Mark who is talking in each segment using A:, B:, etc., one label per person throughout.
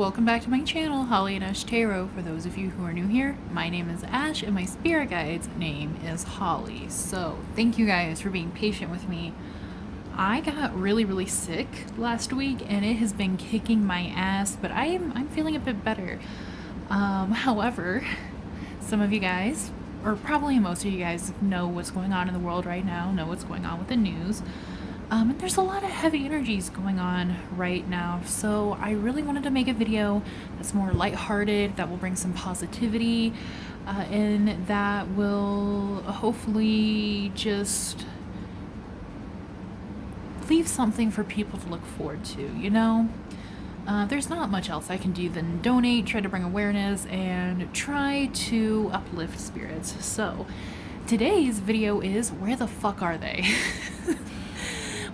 A: welcome back to my channel, Holly and Ash Tarot. For those of you who are new here, my name is Ash and my spirit guide's name is Holly. So thank you guys for being patient with me. I got really sick last week and it has been kicking my ass, but I'm feeling a bit better. However, some of you guys, or probably most of you guys, know what's going on in the world right now, know what's going on with the news. And there's a lot of heavy energies going on right now, so I really wanted to make a video that's more lighthearted, that will bring some positivity, and that will hopefully just leave something for people to look forward to, you know? There's not much else I can do than donate, try to bring awareness, and try to uplift spirits. So, today's video is, where the fuck are they?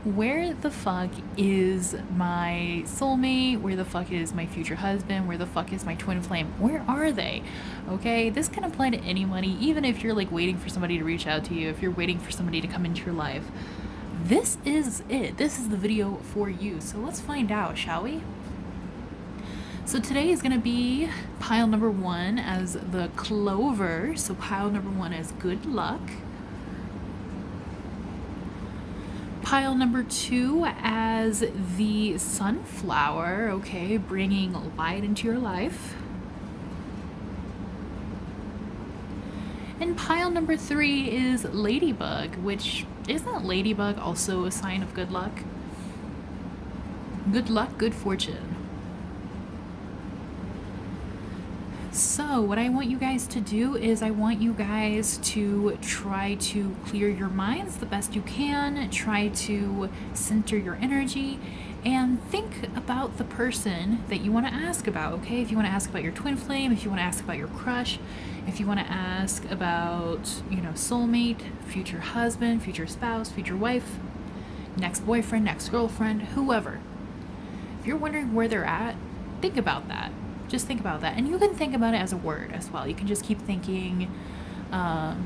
A: Where the fuck is my soulmate? Where the fuck is my future husband? Where the fuck is my twin flame? Where are they? Okay, this can apply to anybody, even if you're like waiting for somebody to reach out to you, if you're waiting for somebody to come into your life. This is it. This is the video for you. So let's find out, shall we? So today is going to be pile number 1 as the clover. So pile number 1 is good luck. Pile number 2 as the sunflower, okay, bringing light into your life. And pile number 3 is ladybug, which, isn't ladybug also a sign of good luck? Good luck, good fortune. So what I want you guys to do is I want you guys to try to clear your minds the best you can, try to center your energy, and think about the person that you want to ask about, okay? If you want to ask about your twin flame, if you want to ask about your crush, if you want to ask about, you know, soulmate, future husband, future spouse, future wife, next boyfriend, next girlfriend, whoever. If you're wondering where they're at, think about that. Just think about that. And you can think about it as a word as well. You can just keep thinking,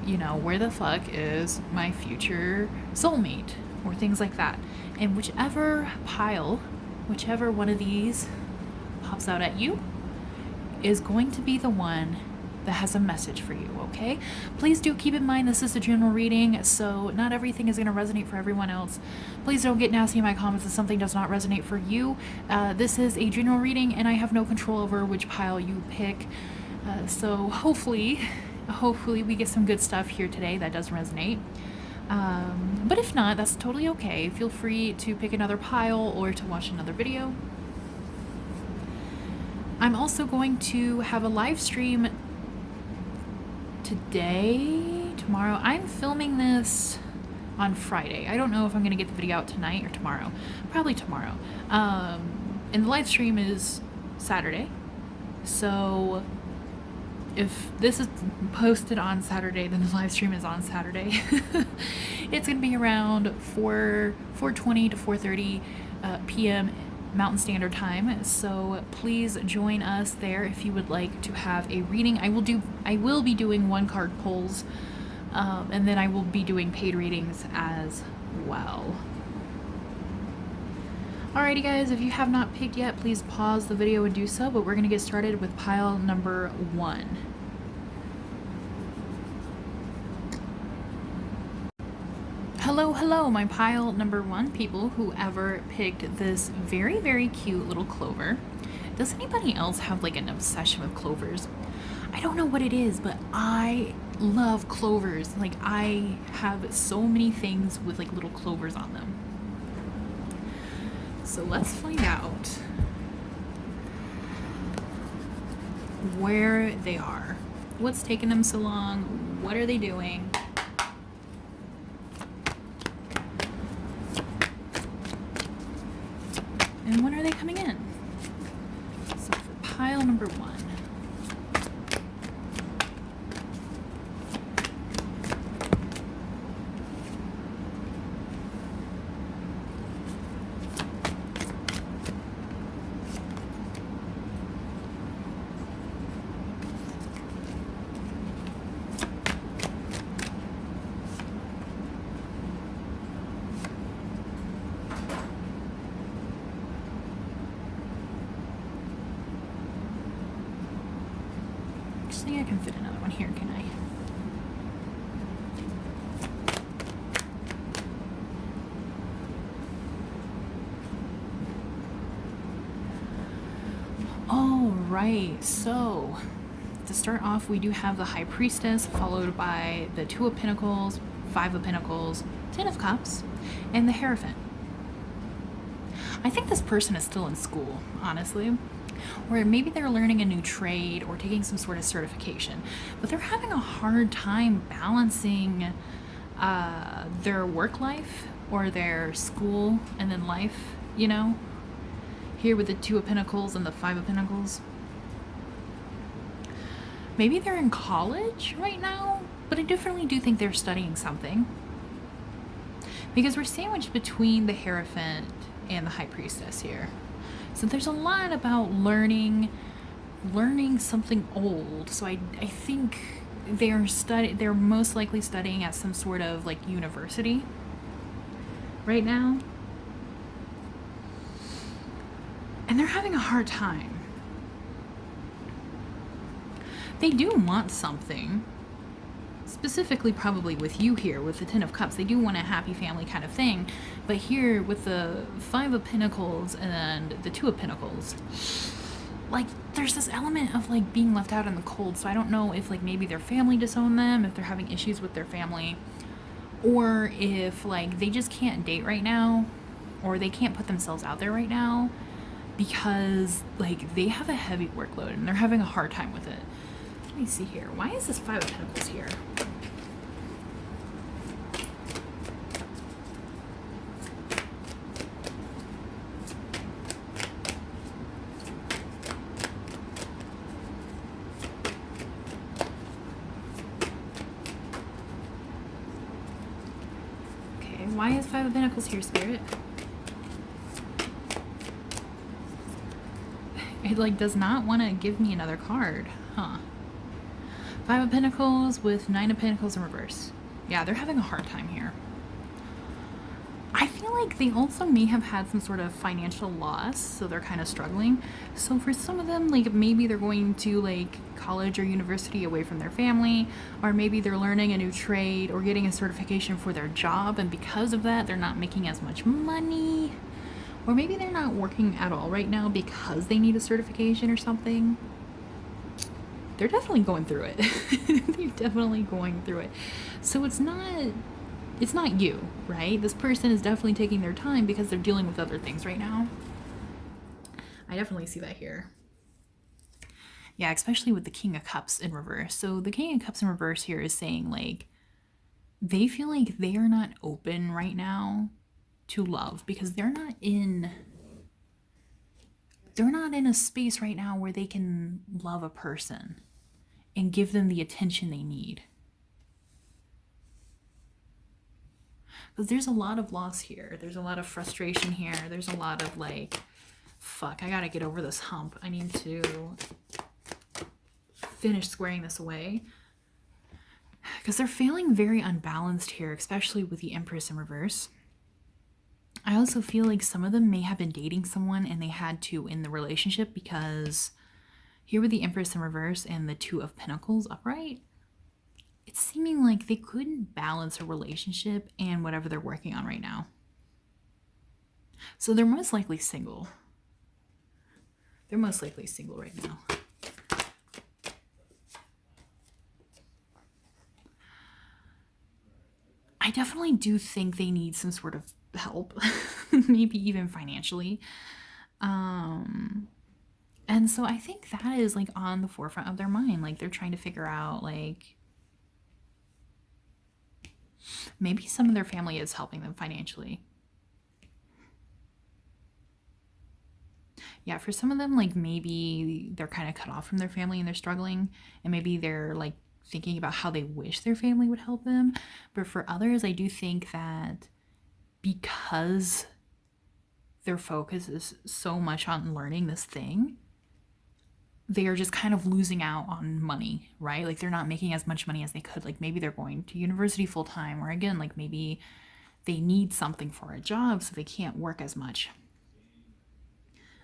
A: you know, where the fuck is my future soulmate? Or things like that. And whichever pile, whichever one of these pops out at you is going to be the one that has a message for you, okay? Please do keep in mind this is a general reading, so not everything is going to resonate for everyone else. Please don't get nasty in my comments if something does not resonate for you. This is a general reading, and I have no control over which pile you pick. So hopefully we get some good stuff here today that does resonate. But if not, that's totally okay. Feel free to pick another pile or to watch another video. I'm also going to have a live stream today, tomorrow. I'm filming this on Friday. I don't know if I'm going to get the video out tonight or tomorrow. Probably tomorrow. And the live stream is Saturday. So if this is posted on Saturday, then the live stream is on Saturday. It's going to be around 4:20 to 4:30 p.m. Mountain Standard Time, so please join us there if you would like to have a reading. I will be doing 1-card pulls, and then I will be doing paid readings as well. Alrighty guys, if you have not picked yet, please pause the video and do so, but we're going to get started with pile number 1. Hello, my pile number 1 people, whoever picked this very cute little clover. Does anybody else have like an obsession with clovers? I don't know what it is, but I love clovers. Like, I have so many things with like little clovers on them. So let's find out where they are. What's taking them so long? What are they doing? And when are they coming in? So for pile number 1. Actually, I can fit another one here, can I? All right, so to start off, we do have the High Priestess, followed by the Two of Pentacles, Five of Pentacles, Ten of Cups, and the Hierophant. I think this person is still in school, honestly. Or maybe they're learning a new trade or taking some sort of certification, but they're having a hard time balancing their work life or their school and then life, you know? Here with the Two of Pentacles and the Five of Pentacles. Maybe they're in college right now, but I definitely do think they're studying something. Because we're sandwiched between the Hierophant and the High Priestess here. So there's a lot about learning something old. So I think they're most likely studying at some sort of like university right now. And they're having a hard time. They do want something. Specifically probably with you here, with the Ten of Cups. They do want a happy family kind of thing. But here with the Five of Pentacles and the Two of Pentacles, like there's this element of like being left out in the cold. So I don't know if like maybe their family disowned them, if they're having issues with their family, or if like they just can't date right now, or they can't put themselves out there right now because like they have a heavy workload and they're having a hard time with it. Let me see here. Why is this Five of Pentacles here? Okay, why is Five of Pentacles here, Spirit? It like does not want to give me another card, huh? Five of Pentacles with Nine of Pentacles in reverse. Yeah, they're having a hard time here. I feel like they also may have had some sort of financial loss, so they're kind of struggling. So for some of them, like maybe they're going to like college or university away from their family, or maybe they're learning a new trade or getting a certification for their job, and because of that, they're not making as much money. Or maybe they're not working at all right now because they need a certification or something. They're definitely going through it. They're definitely going through it. So it's not you, right? This person is definitely taking their time because they're dealing with other things right now. I definitely see that here. Yeah, especially with the King of Cups in reverse. So the King of Cups in reverse here is saying like they feel like they are not open right now to love because they're not in a space right now where they can love a person and give them the attention they need. Because there's a lot of loss here. There's a lot of frustration here. There's a lot of like, fuck, I gotta get over this hump. I need to finish squaring this away. Because they're feeling very unbalanced here, especially with the Empress in reverse. I also feel like some of them may have been dating someone and they had to end the relationship because here with the Empress in reverse and the Two of Pentacles upright, it's seeming like they couldn't balance a relationship and whatever they're working on right now. So they're most likely single. They're most likely single right now. I definitely do think they need some sort of help, maybe even financially. And so I think that is like on the forefront of their mind. Like they're trying to figure out like maybe some of their family is helping them financially. Yeah, for some of them, like maybe they're kind of cut off from their family and they're struggling, and maybe they're like thinking about how they wish their family would help them. But for others, I do think that because their focus is so much on learning this thing, they are just kind of losing out on money, right? Like they're not making as much money as they could. Like maybe they're going to university full time, or again, like maybe they need something for a job so they can't work as much.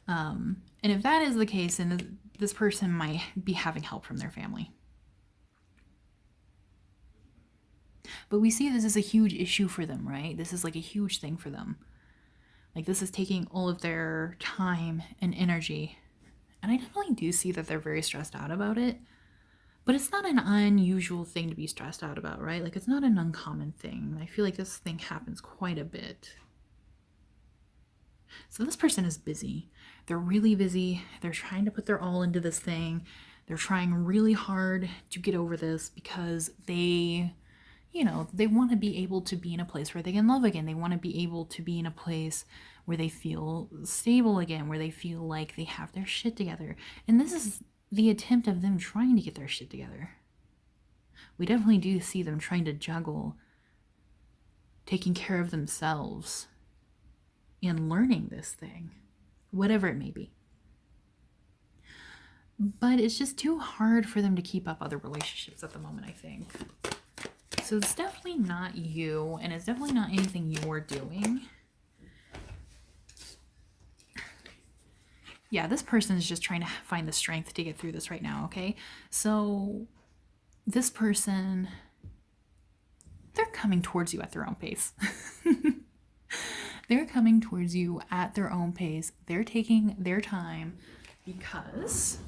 A: And if that is the case, then this person might be having help from their family. But we see this is a huge issue for them, right? This is like a huge thing for them. Like this is taking all of their time and energy. And I definitely do see that they're very stressed out about it. But it's not an unusual thing to be stressed out about, right? Like it's not an uncommon thing. I feel like this thing happens quite a bit. So this person is busy. They're really busy. They're trying to put their all into this thing. They're trying really hard to get over this because they, they want to be able to be in a place where they can love again. They want to be able to be in a place where they feel stable again, where they feel like they have their shit together. And this is the attempt of them trying to get their shit together. We definitely do see them trying to juggle taking care of themselves and learning this thing, whatever it may be. But it's just too hard for them to keep up other relationships at the moment, I think. So it's definitely not you, and it's definitely not anything you're doing. Yeah, this person is just trying to find the strength to get through this right now, okay? So this person, they're coming towards you at their own pace. They're coming towards you at their own pace. They're taking their time because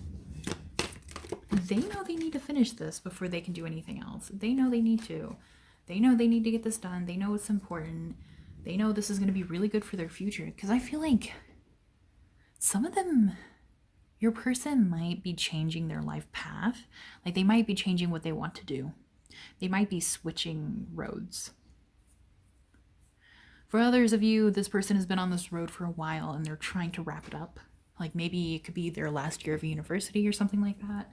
A: they know they need to finish this before they can do anything else. They know they need to. They know they need to get this done. They know it's important. They know this is going to be really good for their future. Because I feel like some of them, your person might be changing their life path. Like they might be changing what they want to do. They might be switching roads. For others of you, this person has been on this road for a while and they're trying to wrap it up. Like maybe it could be their last year of university or something like that.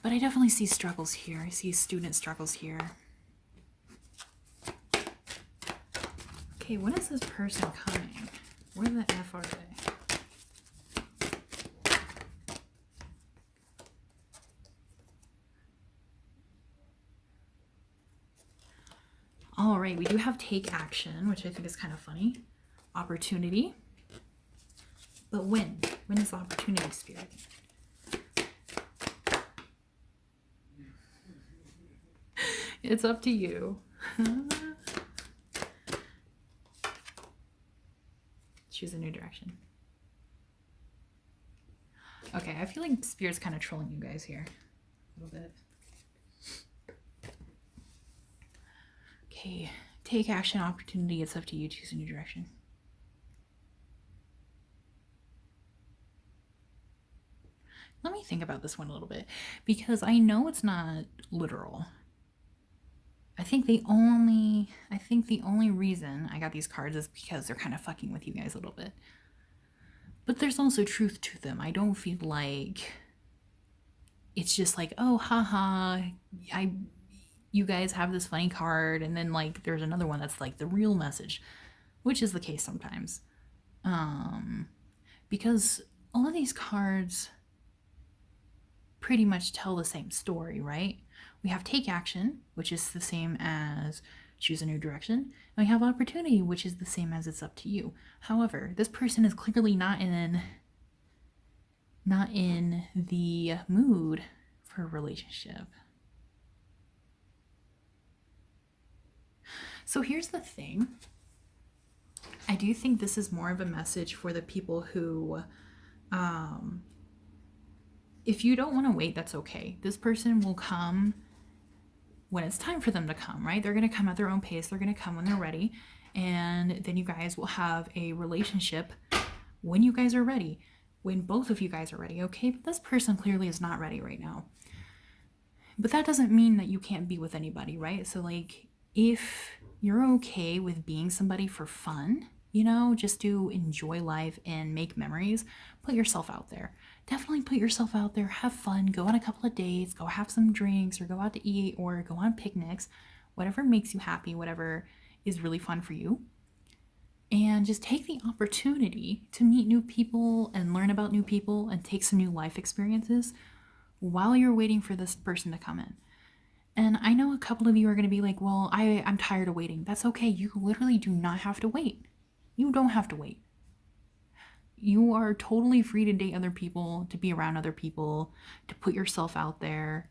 A: But I definitely see struggles here. I see student struggles here. Okay, when is this person coming? Where the F are they? All right, we do have take action, which I think is kind of funny. Opportunity. But when? When is the opportunity, Spirit? It's up to you. Choose a new direction. Okay, I feel like Spirit's kind of trolling you guys here a little bit. Okay, take action, opportunity. It's up to you. Choose a new direction. Let me think about this one a little bit because I know it's not literal. I think the only reason I got these cards is because they're kind of fucking with you guys a little bit. But there's also truth to them. I don't feel like it's just like, oh, haha, you guys have this funny card, and then like there's another one that's like the real message, which is the case sometimes. Because all of these cards pretty much tell the same story, right? We have take action, which is the same as choose a new direction. And we have opportunity, which is the same as it's up to you. However, this person is clearly not in the mood for a relationship. So here's the thing. I do think this is more of a message for the people who, if you don't want to wait, that's okay. This person will come when it's time for them to come, right? They're going to come at their own pace. They're going to come when they're ready. And then you guys will have a relationship when you guys are ready, when both of you guys are ready, okay? But this person clearly is not ready right now. But that doesn't mean that you can't be with anybody, right? So like, if you're okay with being somebody for fun, just to enjoy life and make memories, put yourself out there. Definitely put yourself out there, have fun, go on a couple of dates, go have some drinks, or go out to eat, or go on picnics, whatever makes you happy, whatever is really fun for you. And just take the opportunity to meet new people and learn about new people and take some new life experiences while you're waiting for this person to come in. And I know a couple of you are going to be like, well, I'm tired of waiting. That's okay. You literally do not have to wait. You don't have to wait. You are totally free to date other people, to be around other people, to put yourself out there.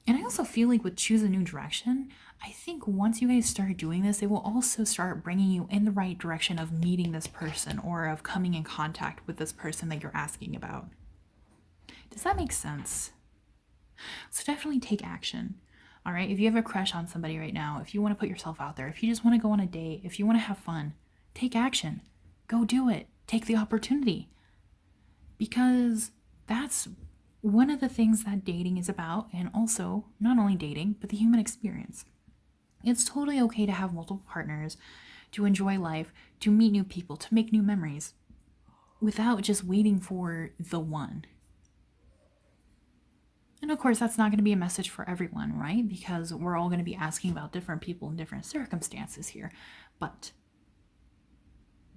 A: And I also feel like with choose a new direction, I think once you guys start doing this, it will also start bringing you in the right direction of meeting this person or of coming in contact with this person that you're asking about. Does that make sense? So definitely take action. All right. If you have a crush on somebody right now, if you want to put yourself out there, if you just want to go on a date, if you want to have fun, take action. Go do it. Take the opportunity. Because that's one of the things that dating is about, and also not only dating, but the human experience. It's totally okay to have multiple partners, to enjoy life, to meet new people, to make new memories, without just waiting for the one. And of course, that's not going to be a message for everyone, right? Because we're all going to be asking about different people in different circumstances here. But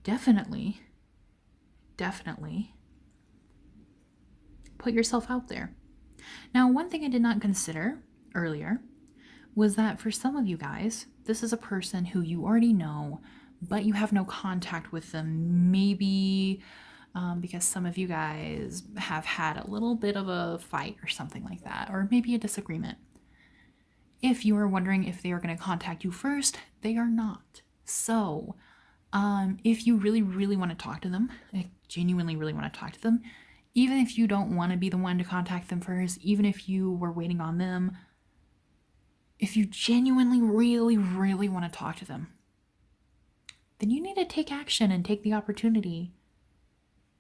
A: definitely put yourself out there. Now, one thing I did not consider earlier was that for some of you guys, this is a person who you already know, but you have no contact with them. Maybe because some of you guys have had a little bit of a fight or something like that, or maybe a disagreement. If you are wondering if they are going to contact you first, they are not. So if you really, really want to talk to them, like genuinely really want to talk to them, even if you don't want to be the one to contact them first, even if you were waiting on them, if you genuinely, really, really want to talk to them, then you need to take action and take the opportunity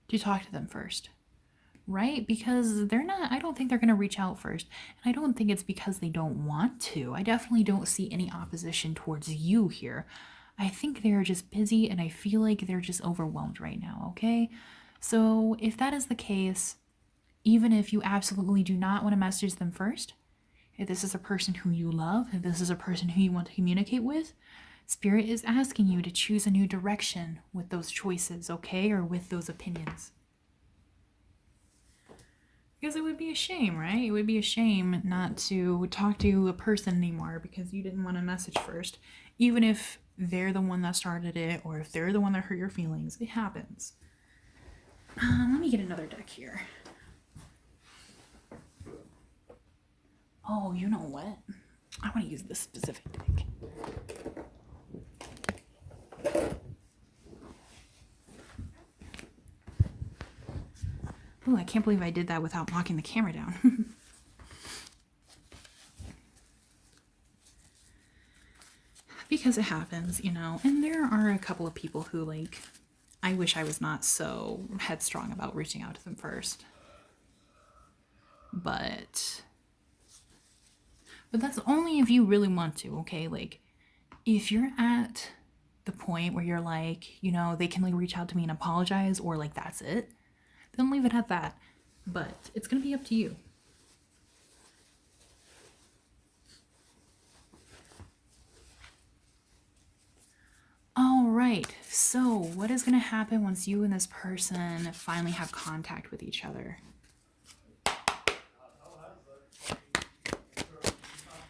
A: to talk to them first, right? Because I don't think they're going to reach out first. And I don't think it's because they don't want to. I definitely don't see any opposition towards you here. I think they're just busy and I feel like they're just overwhelmed right now, okay? So if that is the case, even if you absolutely do not want to message them first, if this is a person who you love, if this is a person who you want to communicate with, Spirit is asking you to choose a new direction with those choices, okay? Or with those opinions. Because it would be a shame, right? It would be a shame not to talk to a person anymore because you didn't want to message first. Even if they're the one that started it or if they're the one that hurt your feelings. It happens. Let me get another deck here. Oh, you know what? I want to use this specific deck. Oh, I can't believe I did that without knocking the camera down. Because it happens, you know, and there are a couple of people who, like, I wish I was not so headstrong about reaching out to them first. But that's only if you really want to, okay? Like, if you're at the point where you're like, you know, they can like reach out to me and apologize, or like that's it, then leave it at that. But it's gonna be up to you. All right, so what is gonna happen once you and this person finally have contact with each other?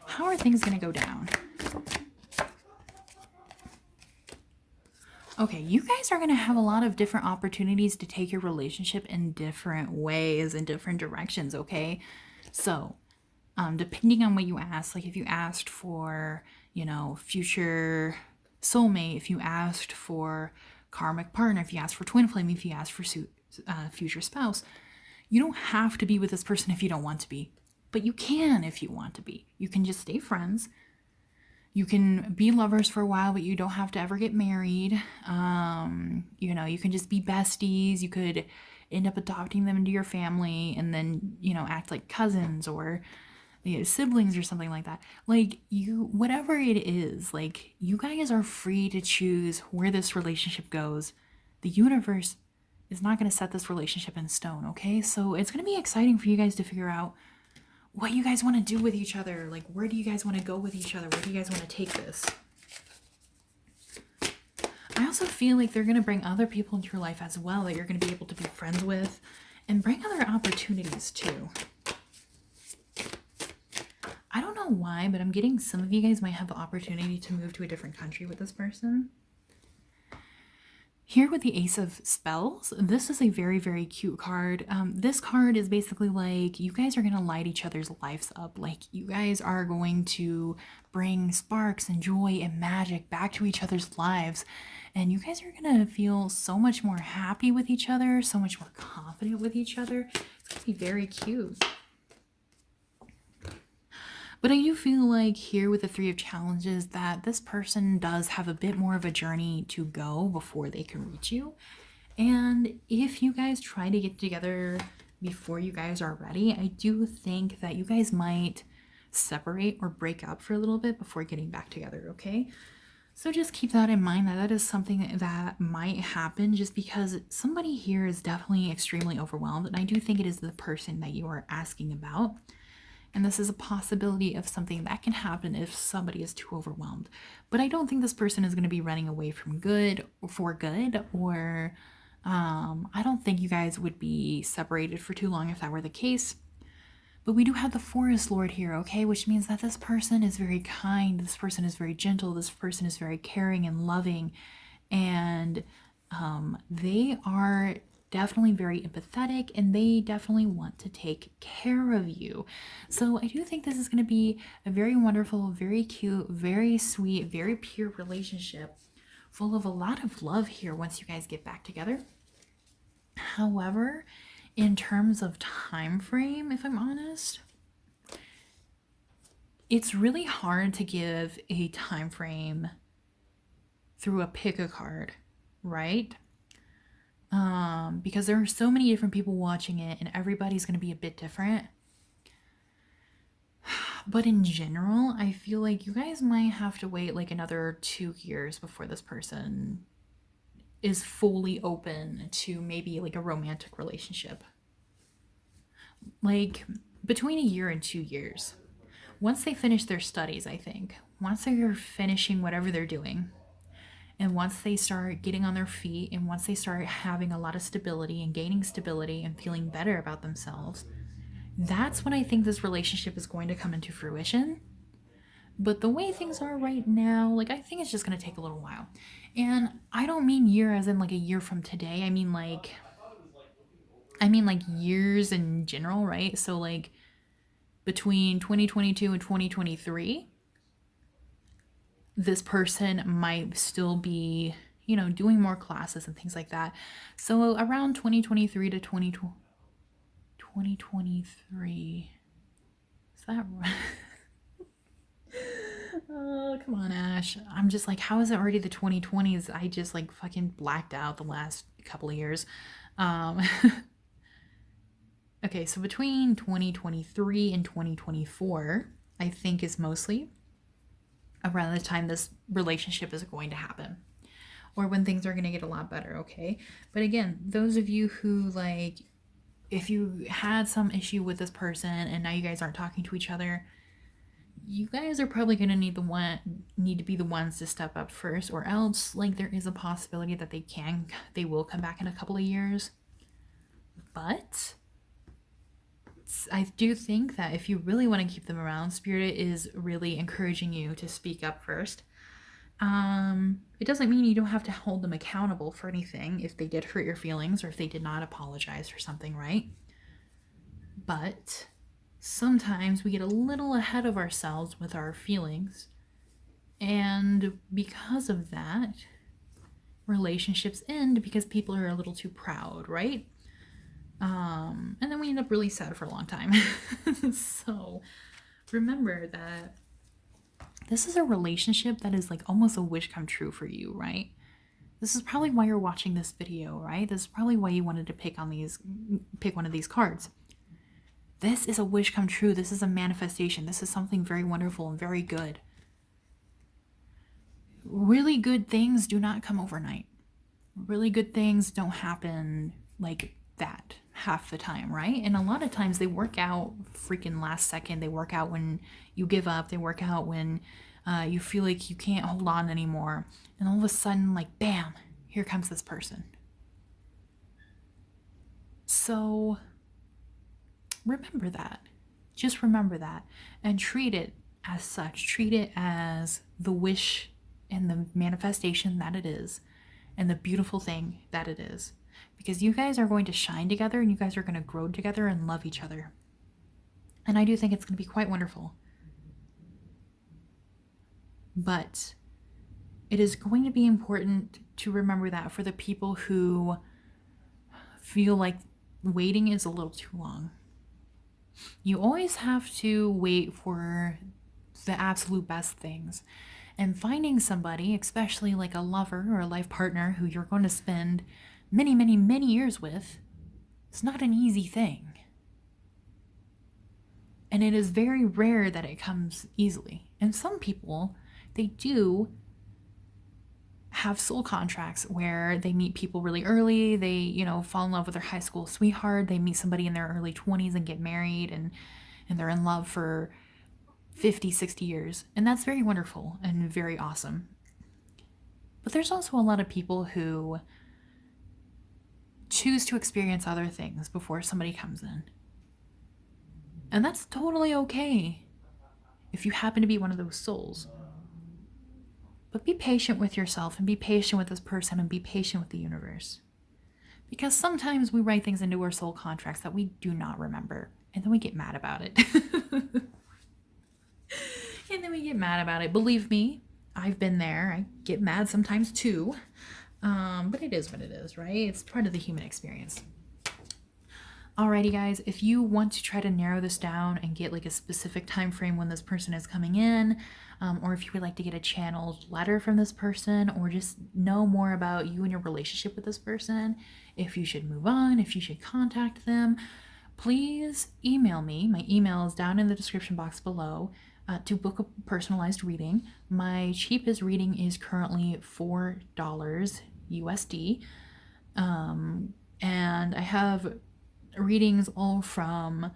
A: How are things gonna go down? Okay, you guys are going to have a lot of different opportunities to take your relationship in different ways, in different directions, okay? So, depending on what you ask, like if you asked for, you know, future soulmate, if you asked for karmic partner, if you asked for twin flame, if you asked for future spouse, you don't have to be with this person if you don't want to be. But you can if you want to be. You can just stay friends. You can be lovers for a while, but you don't have to ever get married. You know, you can just be besties. You could end up adopting them into your family and then, you know, act like cousins or you know, siblings or something like that. Like whatever it is, like you guys are free to choose where this relationship goes. The universe is not going to set this relationship in stone, okay? So it's going to be exciting for you guys to figure out what you guys want to do with each other. Like, where do you guys want to go with each other? Where do you guys want to take this? I also feel like they're going to bring other people into your life as well that you're going to be able to be friends with and bring other opportunities too. I don't know why, but I'm getting some of you guys might have the opportunity to move to a different country with this person. Here with the Ace of Spells, this is a very, very cute card. This card is basically like you guys are going to light each other's lives up. Like you guys are going to bring sparks and joy and magic back to each other's lives. And you guys are going to feel so much more happy with each other, so much more confident with each other. It's going to be very cute. But I do feel like here with the Three of Challenges that this person does have a bit more of a journey to go before they can reach you. And if you guys try to get together before you guys are ready, I do think that you guys might separate or break up for a little bit before getting back together, okay? So just keep that in mind, that is something that might happen just because somebody here is definitely extremely overwhelmed. And I do think it is the person that you are asking about. And this is a possibility of something that can happen if somebody is too overwhelmed. But I don't think this person is going to be running away from good for good, or I don't think you guys would be separated for too long if that were the case. But we do have the Forest Lord here, okay? Which means that this person is very kind, this person is very gentle, this person is very caring and loving, and they are definitely very empathetic, and they definitely want to take care of you. So I do think this is going to be a very wonderful, very cute, very sweet, very pure relationship full of a lot of love here once you guys get back together. However, in terms of time frame, if I'm honest, it's really hard to give a time frame through a pick a card, right? Because there are so many different people watching it and everybody's going to be a bit different. But in general, I feel like you guys might have to wait like another 2 years before this person is fully open to maybe like a romantic relationship. Like between 1 year and 2 years. Once they finish their studies, I think. Once they're finishing whatever they're doing. And once they start getting on their feet, and once they start having a lot of stability and gaining stability and feeling better about themselves, that's when I think this relationship is going to come into fruition. But the way things are right now, like I think it's just going to take a little while. And I don't mean year as in like a year from today. I mean like years in general, right? So like between 2022 and 2023, this person might still be, you know, doing more classes and things like that. So around 2023 to 2023. Is that right? Oh, come on, Ash. I'm just like, how is it already the 2020s? I just like fucking blacked out the last couple of years. Okay, so between 2023 and 2024, I think is mostly around the time this relationship is going to happen, or when things are going to get a lot better, okay? But again, those of you who like, if you had some issue with this person and now you guys aren't talking to each other, you guys are probably going to need to be the ones to step up first, or else like there is a possibility that they will come back in a couple of years. But I do think that if you really want to keep them around, Spirit is really encouraging you to speak up first. It doesn't mean you don't have to hold them accountable for anything if they did hurt your feelings or if they did not apologize for something, right? But sometimes we get a little ahead of ourselves with our feelings, and because of that, relationships end because people are a little too proud, right? And then we end up really sad for a long time. So remember that this is a relationship that is like almost a wish come true for you, right? This is probably why you're watching this video, right? This is probably why you wanted to pick one of these cards. This is a wish come true. This is a manifestation. This is something very wonderful and very good. Really good things do not come overnight. Really good things don't happen like that half the time, right? And a lot of times they work out freaking last second. They work out when you give up. They work out when you feel like you can't hold on anymore. And all of a sudden, like, bam, here comes this person. So remember that. Just remember that. And treat it as such. Treat it as the wish and the manifestation that it is. and the beautiful thing that it is. Because you guys are going to shine together and you guys are going to grow together and love each other. And I do think it's going to be quite wonderful. But it is going to be important to remember that for the people who feel like waiting is a little too long. You always have to wait for the absolute best things. And finding somebody, especially like a lover or a life partner who you're going to spend many, many, many years with, it's not an easy thing. And it is very rare that it comes easily. And some people, they do have soul contracts where they meet people really early. They, fall in love with their high school sweetheart. They meet somebody in their early 20s and get married, and they're in love for 50, 60 years. And that's very wonderful and very awesome. But there's also a lot of people who choose to experience other things before somebody comes in. And that's totally okay if you happen to be one of those souls. But be patient with yourself and be patient with this person and be patient with the universe. Because sometimes we write things into our soul contracts that we do not remember. And then we get mad about it. Believe me, I've been there. I get mad sometimes too. But it is what it is, right? It's part of the human experience. Alrighty, guys, if you want to try to narrow this down and get like a specific time frame when this person is coming in, or if you would like to get a channeled letter from this person, or just know more about you and your relationship with this person, if you should move on, if you should contact them, please email me. My email is down in the description box below to book a personalized reading. My cheapest reading is currently $4 USD. And I have readings all from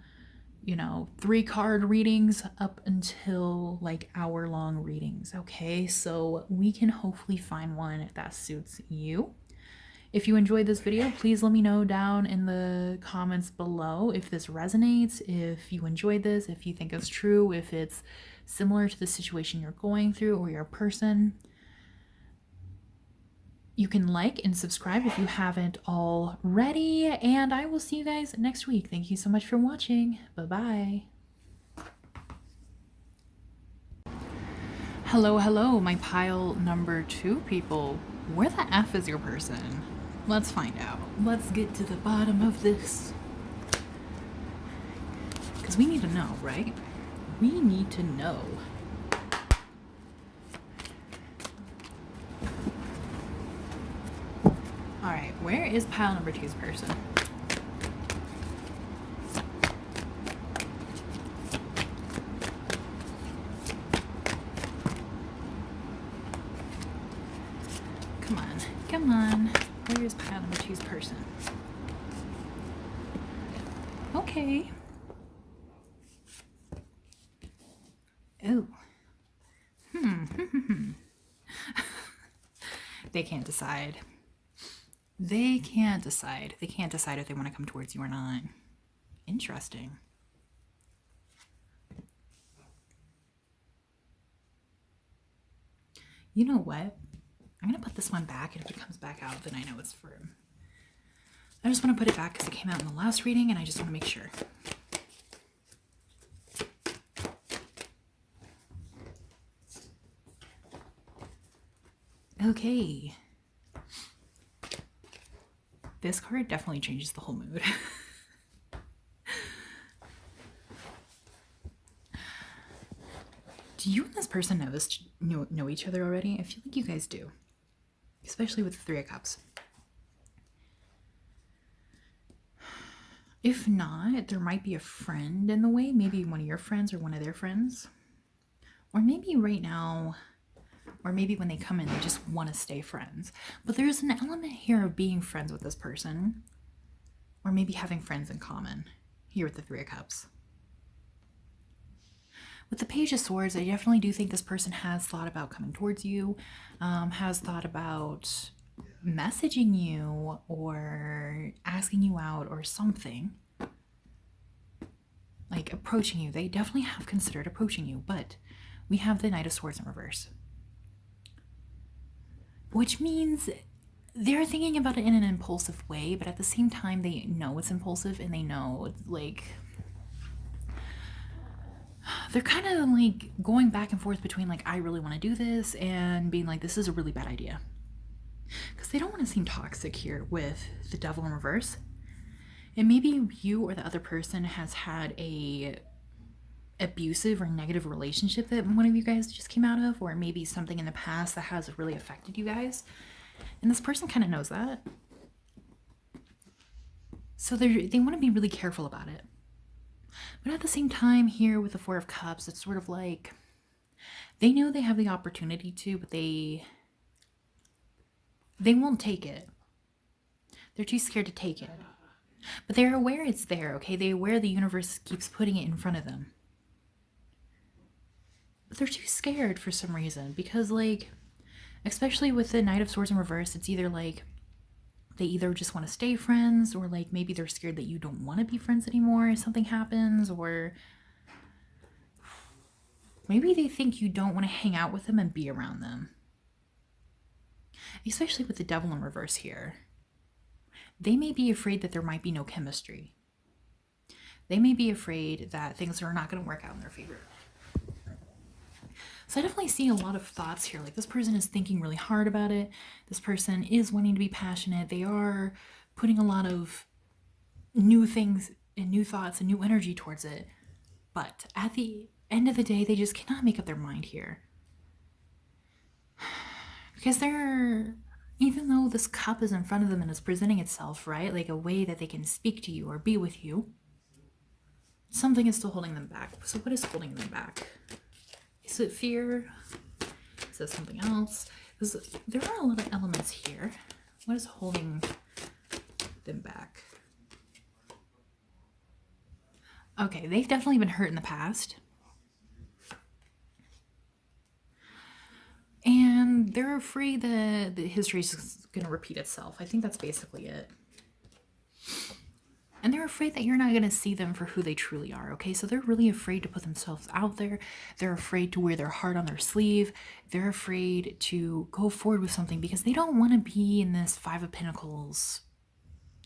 A: 3-card readings up until like hour-long readings. Okay, so we can hopefully find one that suits you. If you enjoyed this video, please let me know down in the comments below if this resonates, if you enjoyed this, if you think it's true, if it's similar to the situation you're going through or your person. You can like and subscribe if you haven't already, and I will see you guys next week. Thank you so much for watching. Bye-bye. Hello, my pile number 2 people. Where the F is your person? Let's find out. Let's get to the bottom of this. Because we need to know, right? We need to know. Alright, where is pile number 2's person? Come on. Where is pile number 2's person? Okay. Oh. They can't decide. They can't decide. They can't decide if they want to come towards you or not. Interesting. You know what? I'm going to put this one back, and if it comes back out, then I know it's for him. I just want to put it back because it came out in the last reading, and I just want to make sure. Okay. This card definitely changes the whole mood. Do you and this person know each other already? I feel like you guys do. Especially with the 3 of Cups. If not, there might be a friend in the way. Maybe one of your friends or one of their friends. Or maybe right now, or maybe when they come in, they just want to stay friends. But there's an element here of being friends with this person. Or maybe having friends in common. Here with the 3 of Cups. With the Page of Swords, I definitely do think this person has thought about coming towards you, has thought about messaging you or asking you out or something. Like approaching you. They definitely have considered approaching you, but we have the Knight of Swords in reverse. Which means they're thinking about it in an impulsive way, but at the same time, they know it's impulsive and they know, like, they're kind of like going back and forth between, like, I really want to do this and being like, this is a really bad idea. Because they don't want to seem toxic here with the devil in reverse. And maybe you or the other person has had a abusive or negative relationship that one of you guys just came out of, or maybe something in the past that has really affected you guys. And this person kind of knows that. So they want to be really careful about it. But at the same time, here with the Four of Cups, it's sort of like they know they have the opportunity to, but they won't take it. They're too scared to take it. But they're aware it's there, okay? They're aware the universe keeps putting it in front of them. But they're too scared for some reason because, like, especially with the Knight of Swords in reverse, it's either like they either just want to stay friends, or like maybe they're scared that you don't want to be friends anymore if something happens, or maybe they think you don't want to hang out with them and be around them. Especially with the devil in reverse here. They may be afraid that there might be no chemistry. They may be afraid that things are not going to work out in their favor. So I definitely see a lot of thoughts here. Like, this person is thinking really hard about it. This person is wanting to be passionate. They are putting a lot of new things and new thoughts and new energy towards it. But at the end of the day, they just cannot make up their mind here. Because they're, even though this cup is in front of them and is presenting itself, right, like a way that they can speak to you or be with you, something is still holding them back. So what is holding them back? Is it fear? Is it something else? Because there are a lot of elements here. What is holding them back? Okay, they've definitely been hurt in the past. And they're afraid that the history is going to repeat itself. I think that's basically it. And they're afraid that you're not going to see them for who they truly are, okay? So they're really afraid to put themselves out there. They're afraid to wear their heart on their sleeve. They're afraid to go forward with something because they don't want to be in this Five of Pentacles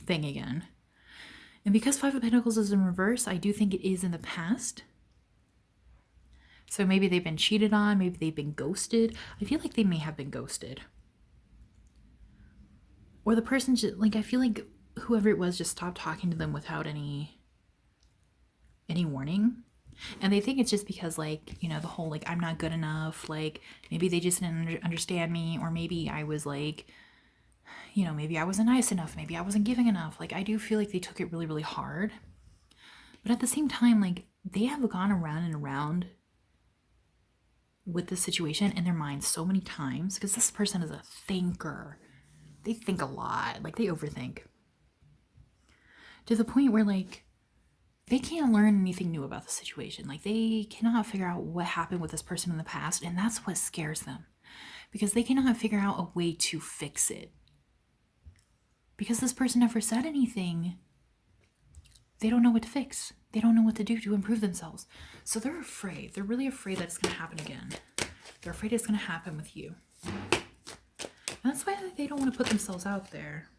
A: thing again. And because Five of Pentacles is in reverse, I do think it is in the past. So maybe they've been cheated on. Maybe they've been ghosted. I feel like they may have been ghosted. Or the person just, like, I feel like whoever it was just stopped talking to them without any warning. And they think it's just because, like, you know, the whole, like, I'm not good enough. Like, maybe they just didn't understand me. Or maybe I was, like, you know, maybe I wasn't nice enough. Maybe I wasn't giving enough. Like, I do feel like they took it really, really hard. But at the same time, like, they have gone around and around with this situation in their mind so many times because this person is a thinker. They think a lot. Like, they overthink. To the point where, like, they can't learn anything new about the situation. Like, they cannot figure out what happened with this person in the past, and that's what scares them. Because they cannot figure out a way to fix it. Because this person never said anything, they don't know what to fix. They don't know what to do to improve themselves. So they're afraid. They're really afraid that it's going to happen again. They're afraid it's going to happen with you. And that's why they don't want to put themselves out there.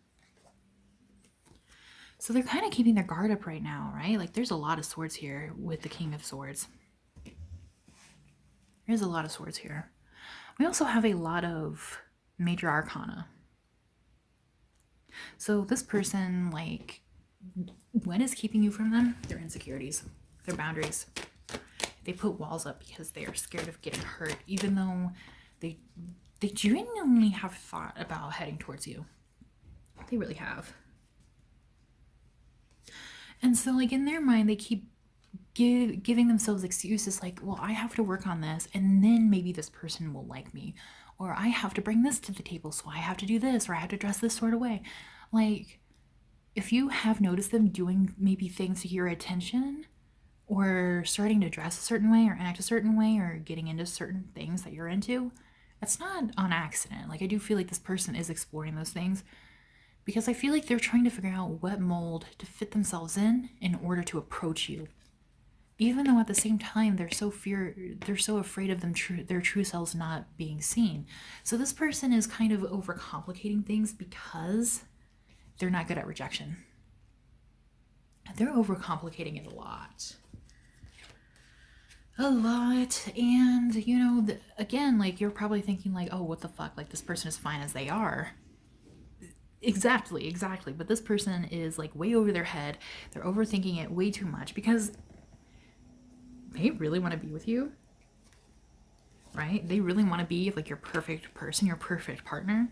A: So they're kind of keeping their guard up right now, right? Like, there's a lot of swords here with the King of Swords. There's a lot of swords here. We also have a lot of major arcana. So this person, like, what is keeping you from them? Their insecurities, their boundaries. They put walls up because they are scared of getting hurt, even though they genuinely have thought about heading towards you. They really have. And so, like, in their mind, they keep giving themselves excuses like, well, I have to work on this, and then maybe this person will like me. Or I have to bring this to the table, so I have to do this, or I have to dress this sort of way. Like, if you have noticed them doing maybe things to your attention, or starting to dress a certain way, or act a certain way, or getting into certain things that you're into, it's not on accident. Like, I do feel like this person is exploring those things. Because I feel like they're trying to figure out what mold to fit themselves in order to approach you. even though at the same time they're so afraid of their true selves not being seen. So this person is kind of overcomplicating things because they're not good at rejection. They're overcomplicating it a lot. And you know, again, like, you're probably thinking like, oh, what the fuck, like, this person is fine as they are. Exactly. But this person is like way over their head. They're overthinking it way too much because they really want to be with you, right? They really want to be like your perfect person, your perfect partner,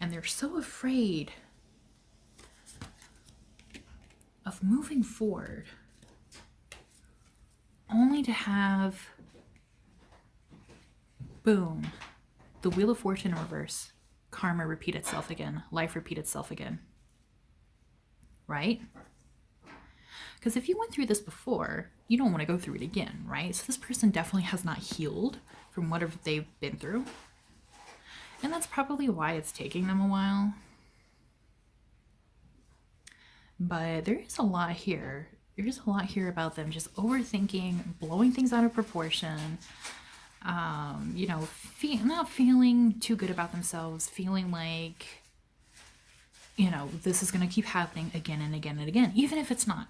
A: and they're so afraid of moving forward only to have, boom, the Wheel of Fortune in reverse. Karma repeat itself again. Life repeat itself again. Right? Because if you went through this before, you don't want to go through it again, right? So this person definitely has not healed from whatever they've been through. And that's probably why it's taking them a while. But there is a lot here. There's a lot here about them just overthinking, blowing things out of proportion, you know, not feeling too good about themselves, feeling like, you know, this is going to keep happening again and again and again, even if it's not.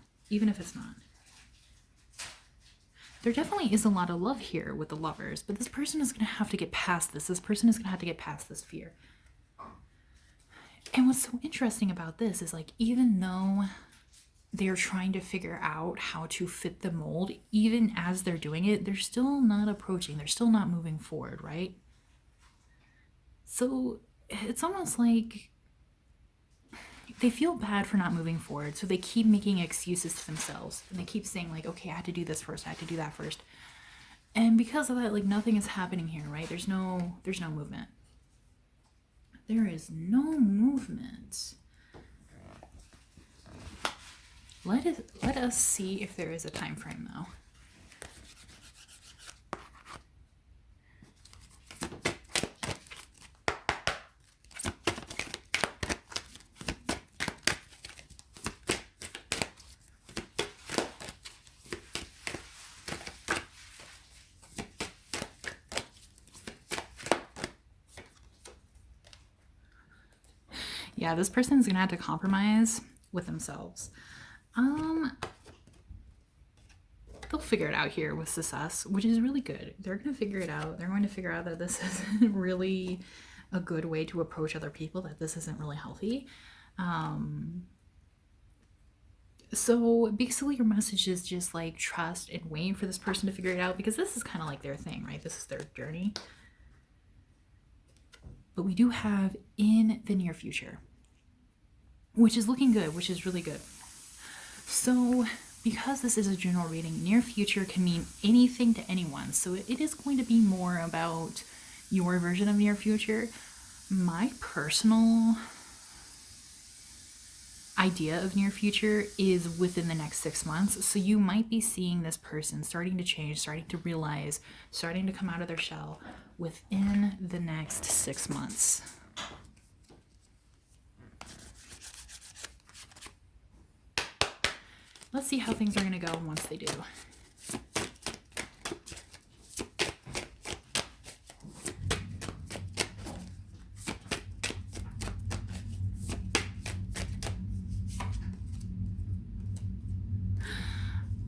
A: There definitely is a lot of love here with the Lovers, but this person is going to have to get past this. This person is going to have to get past this fear. And what's so interesting about this is, like, even though they're trying to figure out how to fit the mold, even as they're doing it, they're still not approaching, they're still not moving forward, right? So it's almost like they feel bad for not moving forward, so they keep making excuses to themselves, and they keep saying like, okay, I had to do this first, I had to do that first. And because of that, like, nothing is happening here, right? There's no movement. There is no movement. Let us see if there is a time frame, though. Yeah, this person's gonna have to compromise with themselves. They'll figure it out here with success, which is really good. They're going to figure it out. They're going to figure out that this isn't really a good way to approach other people, that this isn't really healthy. So basically your message is just like trust and wait for this person to figure it out, because this is kind of like their thing, right? This is their journey. But we do have in the near future, which is looking good, which is really good. So because this is a general reading, near future can mean anything to anyone. So it is going to be more about your version of near future. My personal idea of near future is within the next 6 months. So you might be seeing this person starting to change, starting to realize, starting to come out of their shell within the next 6 months. Let's see how things are going to go once they do.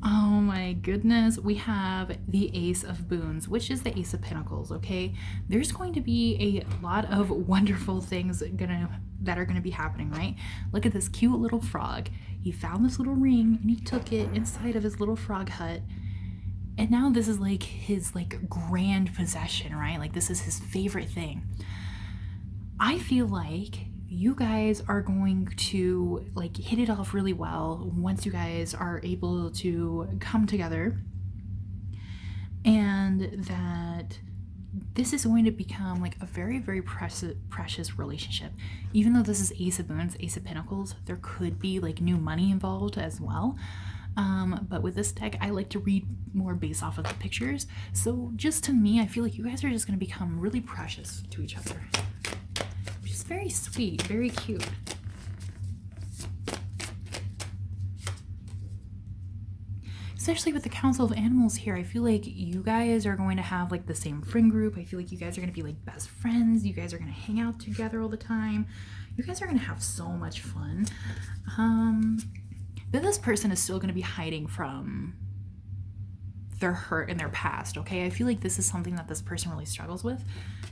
A: Oh my goodness, we have the Ace of Boons, which is the Ace of Pentacles, okay? There's going to be a lot of wonderful things that are gonna be happening, right? Look at this cute little frog. He found this little ring and he took it inside of his little frog hut. And now this is like his like grand possession, right? Like this is his favorite thing. I feel like you guys are going to like hit it off really well once you guys are able to come together, and that this is going to become like a very, very precious relationship. Even though this is Ace of Boons, Ace of Pentacles, there could be like new money involved as well. But with this deck, I like to read more based off of the pictures. So just to me, I feel like you guys are just going to become really precious to each other. Which is very sweet, very cute. especially with the Council of Animals here, I feel like you guys are going to have like the same friend group. I feel like you guys are going to be like best friends. You guys are going to hang out together all the time. You guys are going to have so much fun. But this person is still going to be hiding from their hurt in their past, okay? I feel like this is something that this person really struggles with.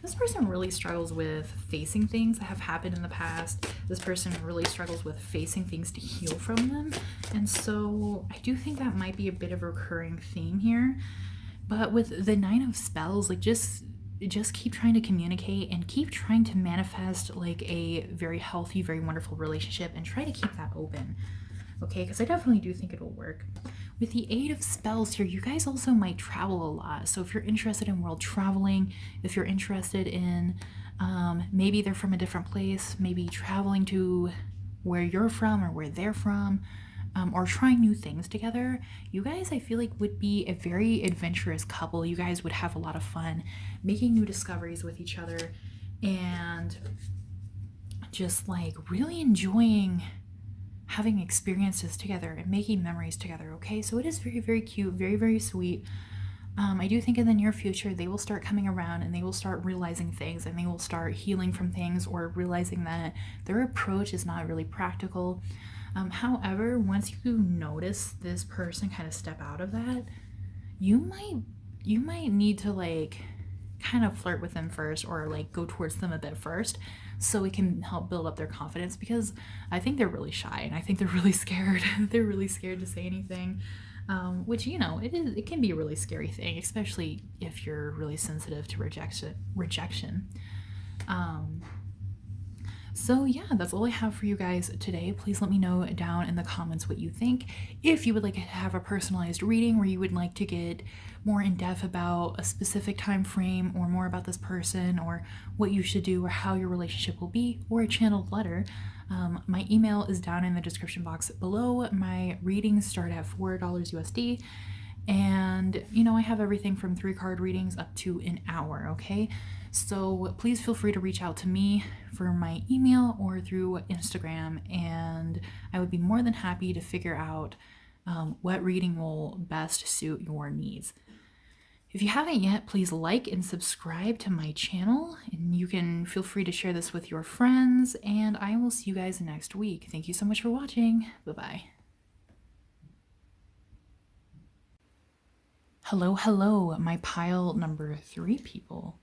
A: This person really struggles with facing things that have happened in the past. This person really struggles with facing things to heal from them. And so I do think that might be a bit of a recurring theme here. But with the Nine of Spells, like just keep trying to communicate and keep trying to manifest like a very healthy, very wonderful relationship, and try to keep that open, okay? Because I definitely do think it'll work. With the Eight of Spells here, you guys also might travel a lot. So if you're interested in world traveling, if you're interested in maybe they're from a different place, maybe traveling to where you're from or where they're from, or trying new things together, you guys, I feel like, would be a very adventurous couple. You guys would have a lot of fun making new discoveries with each other and just like really enjoying having experiences together and making memories together, okay? So it is very, very cute, very, very sweet. I do think in the near future they will start coming around and they will start realizing things and they will start healing from things or realizing that their approach is not really practical. However, once you notice this person kind of step out of that, you might need to like kind of flirt with them first or like go towards them a bit first so it can help build up their confidence, because I think they're really shy and I think they're really scared. They're really scared to say anything, which, you know, it can be a really scary thing, especially if you're really sensitive to rejection. So yeah, that's all I have for you guys today. Please let me know down in the comments what you think. If you would like to have a personalized reading where you would like to get more in depth about a specific time frame or more about this person or what you should do or how your relationship will be, or a channeled letter, my email is down in the description box below. My readings start at $4 USD. And, you know, I have everything from 3-card readings up to an hour, okay? So please feel free to reach out to me for my email or through Instagram, and I would be more than happy to figure out what reading will best suit your needs. If you haven't yet, please like and subscribe to my channel, and you can feel free to share this with your friends, and I will see you guys next week. Thank you so much for watching. Bye-bye. Hello, hello, my pile number 3 people.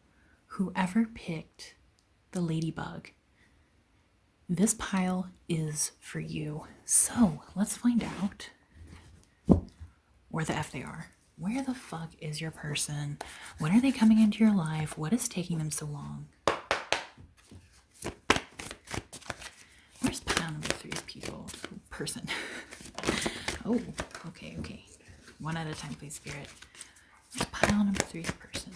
A: Whoever picked the ladybug, this pile is for you. So let's find out where the F they are. Where the fuck is your person? When are they coming into your life? What is taking them so long? Where's pile number 3 people? Person. Oh, okay. One at a time, please, Spirit. Where's pile number 3 person?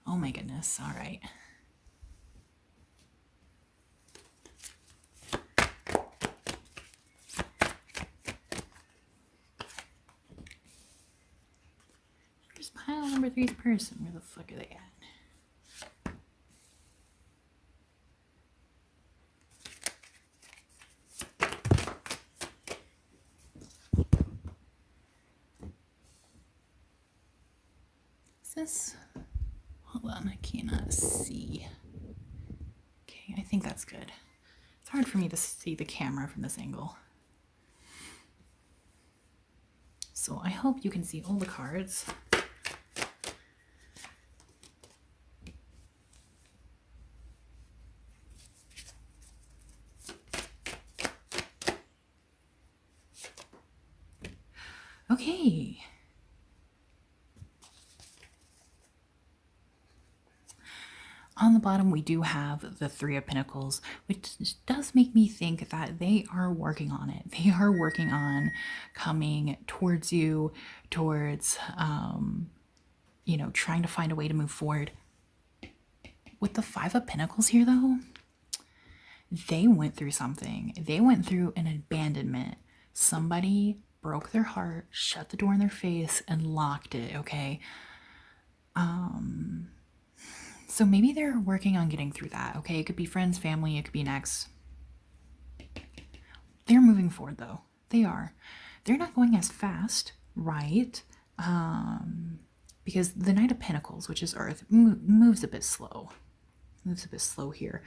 A: Oh my goodness, all right. Where's pile number 3's person? Where the fuck are they at? Is this? Hold on, I cannot see. Okay, I think that's good. It's hard for me to see the camera from this angle. So I hope you can see all the cards. Okay. On the bottom, we do have the 3 of Pentacles, which does make me think that they are working on it. They are working on coming towards you, towards, you know, trying to find a way to move forward. With the 5 of Pentacles here, though, they went through something. They went through an abandonment. Somebody broke their heart, shut the door in their face, and locked it, okay? So maybe they're working on getting through that, okay? It could be friends, family, it could be an ex. they're moving forward though. They are. They're not going as fast, right? Because the Knight of Pentacles, which is Earth, moves a bit slow. Moves a bit slow here.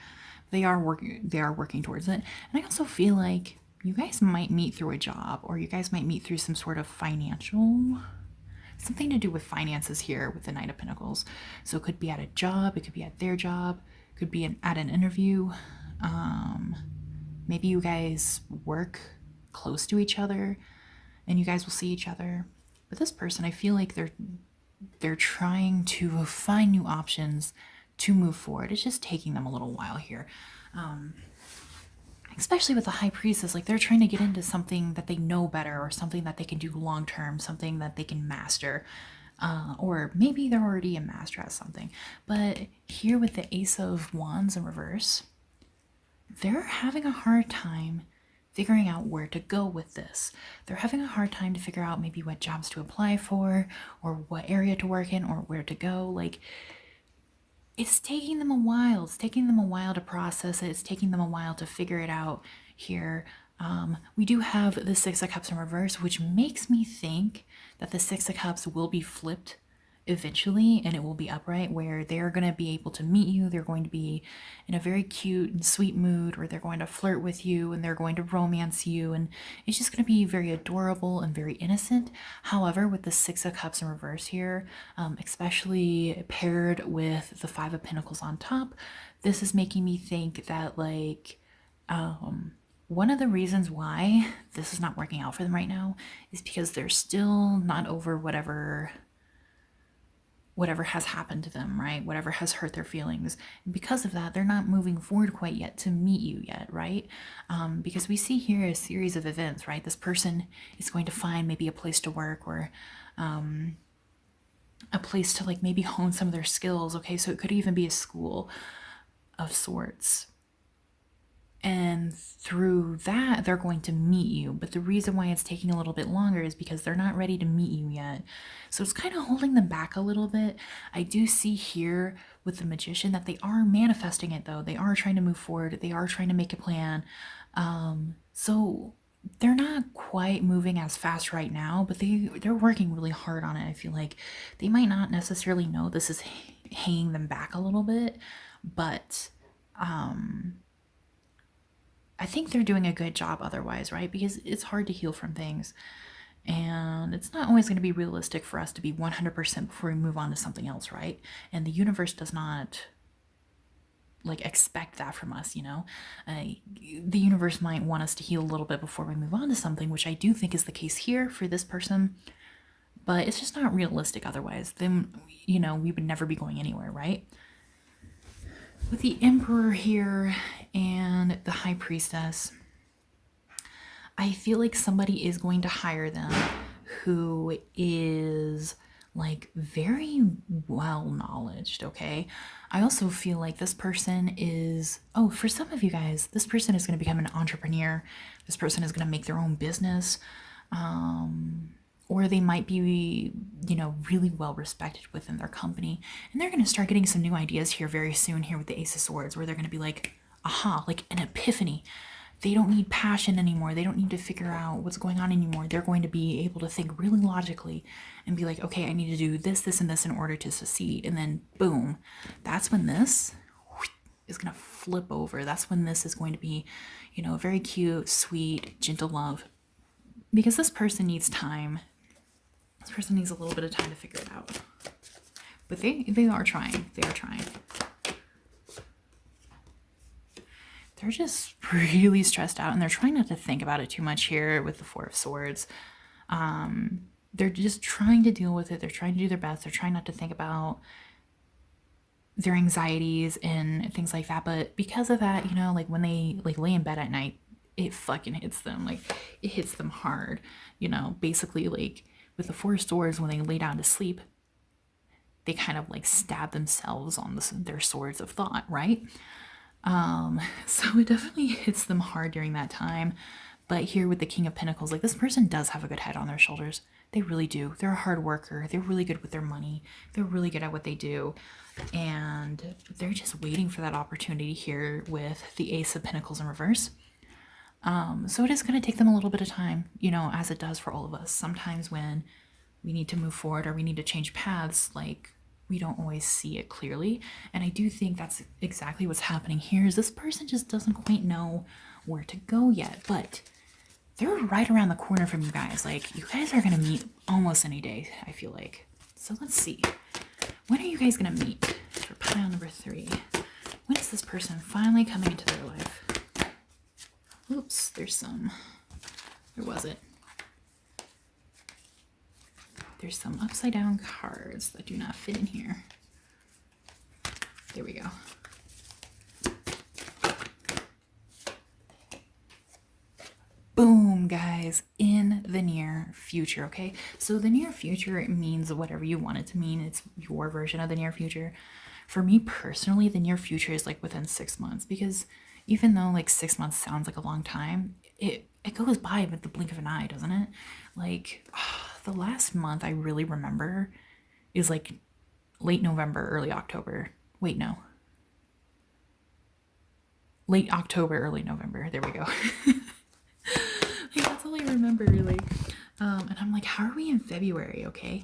A: They are working towards it. And I also feel like you guys might meet through a job, or you guys might meet through some sort of financial, something to do with finances here with the Knight of Pentacles. So it could be at a job, it could be at their job, it could be at an interview. Maybe you guys work close to each other and you guys will see each other. But this person, I feel like they're trying to find new options to move forward. It's just taking them a little while here. Especially with the High Priestess, like they're trying to get into something that they know better, or something that they can do long term, something that they can master. Or maybe they're already a master at something. But here with the Ace of Wands in reverse, they're having a hard time figuring out where to go with this. They're having a hard time to figure out maybe what jobs to apply for, or what area to work in, or where to go. Like, it's taking them a while. It's taking them a while to process it. It's taking them a while to figure it out here. We do have the Six of Cups in reverse, which makes me think that the Six of Cups will be flipped eventually, and it will be upright, where they're going to be able to meet you. They're going to be in a very cute and sweet mood, where they're going to flirt with you and they're going to romance you, and it's just going to be very adorable and very innocent. However, with the Six of Cups in reverse here, especially paired with the Five of Pentacles on top, this is making me think that, like, one of the reasons why this is not working out for them right now is because they're still not over whatever has happened to them, right? Whatever has hurt their feelings. And because of that, they're not moving forward quite yet to meet you yet, right? Because we see here a series of events, right? This person is going to find maybe a place to work, or a place to, like, maybe hone some of their skills. Okay, so it could even be a school of sorts. And through that, they're going to meet you. But the reason why it's taking a little bit longer is because they're not ready to meet you yet. So it's kind of holding them back a little bit. I do see here with the Magician that they are manifesting it, though. They are trying to move forward. They are trying to make a plan. So they're not quite moving as fast right now, but they're working really hard on it. I feel like they might not necessarily know this is hanging them back a little bit, but I think they're doing a good job otherwise, right? Because it's hard to heal from things. And it's not always going to be realistic for us to be 100% before we move on to something else, right? And the universe does not, like, expect that from us, you know? The universe might want us to heal a little bit before we move on to something, which I do think is the case here for this person. But it's just not realistic otherwise. Then, you know, we would never be going anywhere, right? With the Emperor here and the High Priestess, I feel like somebody is going to hire them who is, like, very well knowledged, okay? I also feel like this person is, for some of you guys, this person is going to become an entrepreneur. This person is going to make their own business. Or they might be, you know, really well respected within their company. And they're going to start getting some new ideas here very soon here with the Ace of Swords, where they're going to be like, aha, like an epiphany. They don't need passion anymore. They don't need to figure out what's going on anymore. They're going to be able to think really logically and be like, okay, I need to do this, this, and this in order to succeed. And then boom, that's when this is going to flip over. That's when this is going to be, you know, very cute, sweet, gentle love. Because this person needs time. This person needs a little bit of time to figure it out. But they are trying. They are trying. They're just really stressed out, and they're trying not to think about it too much here with the Four of Swords. They're just trying to deal with it. They're trying to do their best. They're trying not to think about their anxieties and things like that. But because of that, you know, like when they like lay in bed at night, it fucking hits them. Like, it hits them hard. You know, basically, like with the Four of Swords, when they lay down to sleep, they kind of like stab themselves on their swords of thought, right? So it definitely hits them hard during that time. But here with the King of Pentacles, like, this person does have a good head on their shoulders. They really do. They're a hard worker. They're really good with their money. They're really good at what they do. And they're just waiting for that opportunity here with the Ace of Pentacles in reverse. So it is going to take them a little bit of time, you know, as it does for all of us. Sometimes when we need to move forward or we need to change paths, like we don't always see it clearly. And I do think that's exactly what's happening here is this person just doesn't quite know where to go yet, but they're right around the corner from you guys. Like you guys are going to meet almost any day, I feel like. So let's see. When are you guys going to meet for pile number 3? When is this person finally coming into their life? Oops, where was it? There's some upside down cards that do not fit in here. There we go. Boom, guys, in the near future, okay? So the near future means whatever you want it to mean. It's your version of the near future. For me personally, the near future is like within 6 months, because even though like 6 months sounds like a long time, it goes by with the blink of an eye, doesn't it? Like the last month I really remember is like late November, early October. Wait, no. Late October, early November. There we go. Like, that's all I remember, really. And I'm like, how are we in February? Okay,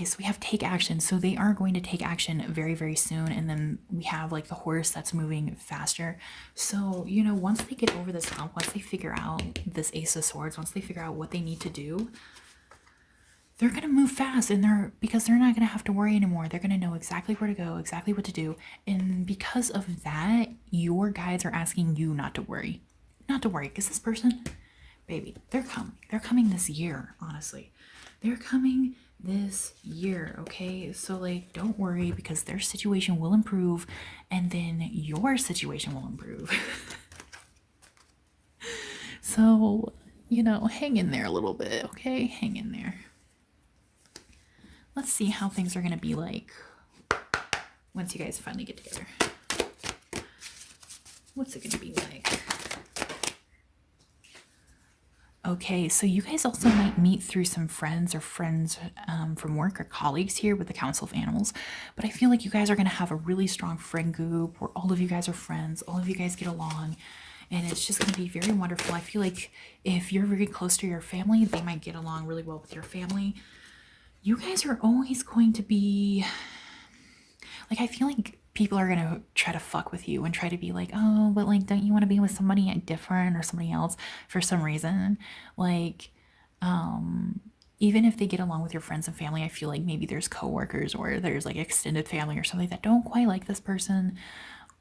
A: so we have take action. So they are going to take action very, very soon. And then we have like the horse that's moving faster. So, you know, once they get over this hump, once they figure out this Ace of Swords, once they figure out what they need to do, they're going to move fast, and because they're not going to have to worry anymore. They're going to know exactly where to go, exactly what to do. And because of that, your guides are asking you not to worry. Not to worry, because this person, baby, they're coming. They're coming this year, honestly. They're coming this year, okay? So, like, don't worry, because their situation will improve, and then your situation will improve. So, you know, hang in there a little bit, okay? Hang in there. Let's see how things are going to be like once you guys finally get together. What's it going to be like? Okay, so you guys also might meet through some friends from work or colleagues here with the Council of Animals. But I feel like you guys are going to have a really strong friend group where all of you guys are friends, all of you guys get along, and it's just going to be very wonderful. I feel like if you're very close to your family, they might get along really well with your family. You guys are always going to be, like, I feel like people are going to try to fuck with you and try to be like, oh, but like, don't you want to be with somebody different or somebody else for some reason? Like, even if they get along with your friends and family, I feel like maybe there's coworkers or there's like extended family or something that don't quite like this person,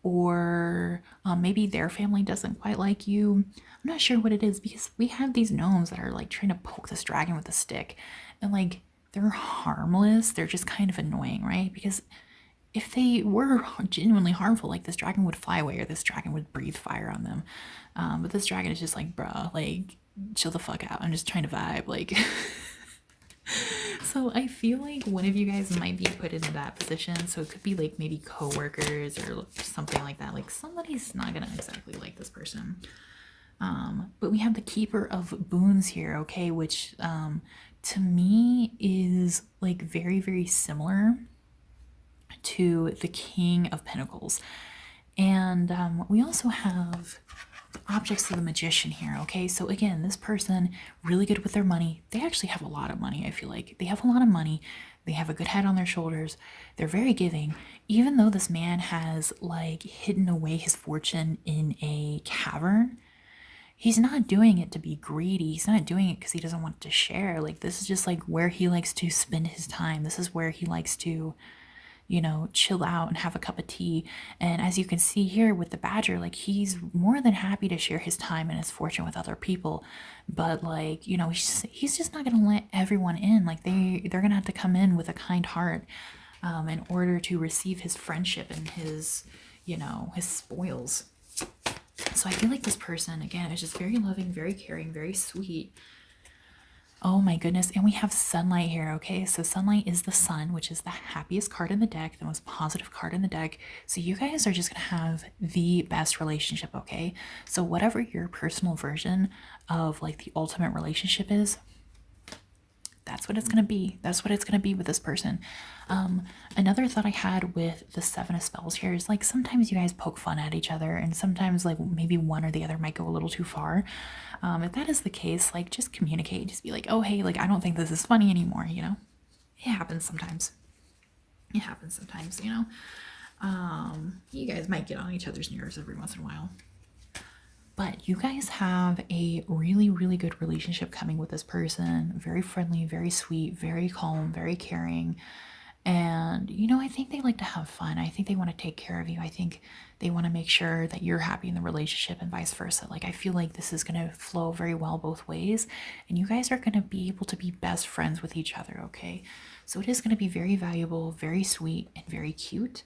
A: or maybe their family doesn't quite like you. I'm not sure what it is, because we have these gnomes that are like trying to poke this dragon with a stick, and like, they're harmless. They're just kind of annoying, right? Because if they were genuinely harmful, like this dragon would fly away or this dragon would breathe fire on them. But this dragon is just like, bruh, like, chill the fuck out. I'm just trying to vibe. Like, so I feel like one of you guys might be put into that position. So it could be like maybe coworkers or something like that. Like somebody's not going to exactly like this person. But we have the Keeper of Boons here, okay, which to me is like very, very similar to the King of Pentacles. And we also have Objects of the Magician here, okay? So again, this person, really good with their money. They actually have a lot of money, I feel like. They have a lot of money. They have a good head on their shoulders. They're very giving. Even though this man has like hidden away his fortune in a cavern, he's not doing it to be greedy. He's not doing it because he doesn't want to share. Like, this is just like where he likes to spend his time. This is where he likes to, you know, chill out and have a cup of tea. And as you can see here with the badger, like, he's more than happy to share his time and his fortune with other people. But like, you know, he's just not gonna let everyone in. Like, they're gonna have to come in with a kind heart in order to receive his friendship and his, you know, his spoils. So I feel like this person, again, is just very loving, very caring, very sweet. Oh my goodness. And we have Sunlight here, okay? So Sunlight is the sun, which is the happiest card in the deck, the most positive card in the deck. So you guys are just going to have the best relationship, okay? So whatever your personal version of like the ultimate relationship is, That's what it's going to be. That's what it's going to be with this person. Another thought I had with the Seven of Spells here is like sometimes you guys poke fun at each other, and sometimes like maybe one or the other might go a little too far. If that is the case, like just communicate. Just be like, oh, hey, like I don't think this is funny anymore, you know? It happens sometimes. It happens sometimes, you know? You guys might get on each other's nerves every once in a while. But you guys have a really, really good relationship coming with this person. Very friendly, very sweet, very calm, very caring. And, you know, I think they like to have fun. I think they want to take care of you. I think they want to make sure that you're happy in the relationship and vice versa. Like, I feel like this is going to flow very well both ways. And you guys are going to be able to be best friends with each other, okay? So it is going to be very valuable, very sweet, and very cute.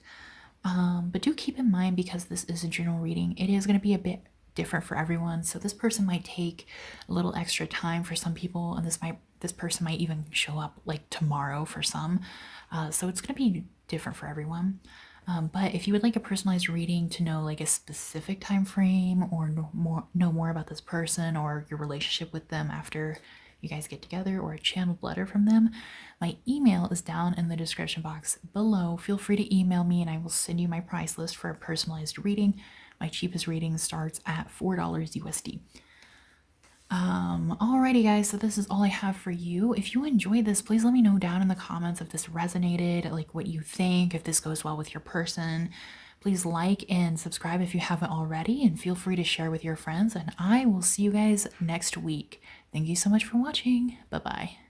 A: But do keep in mind, because this is a general reading, it is going to be a bit different for everyone. So this person might take a little extra time for some people, and this person might even show up like tomorrow for some. So it's going to be different for everyone. But if you would like a personalized reading to know like a specific time frame, or know more about this person or your relationship with them after you guys get together, or a channeled letter from them, my email is down in the description box below. Feel free to email me and I will send you my price list for a personalized reading. My cheapest reading starts at $4 USD. Alrighty guys, so this is all I have for you. If you enjoyed this, please let me know down in the comments if this resonated, like what you think, if this goes well with your person. Please like and subscribe if you haven't already, and feel free to share with your friends, and I will see you guys next week. Thank you so much for watching. Bye-bye.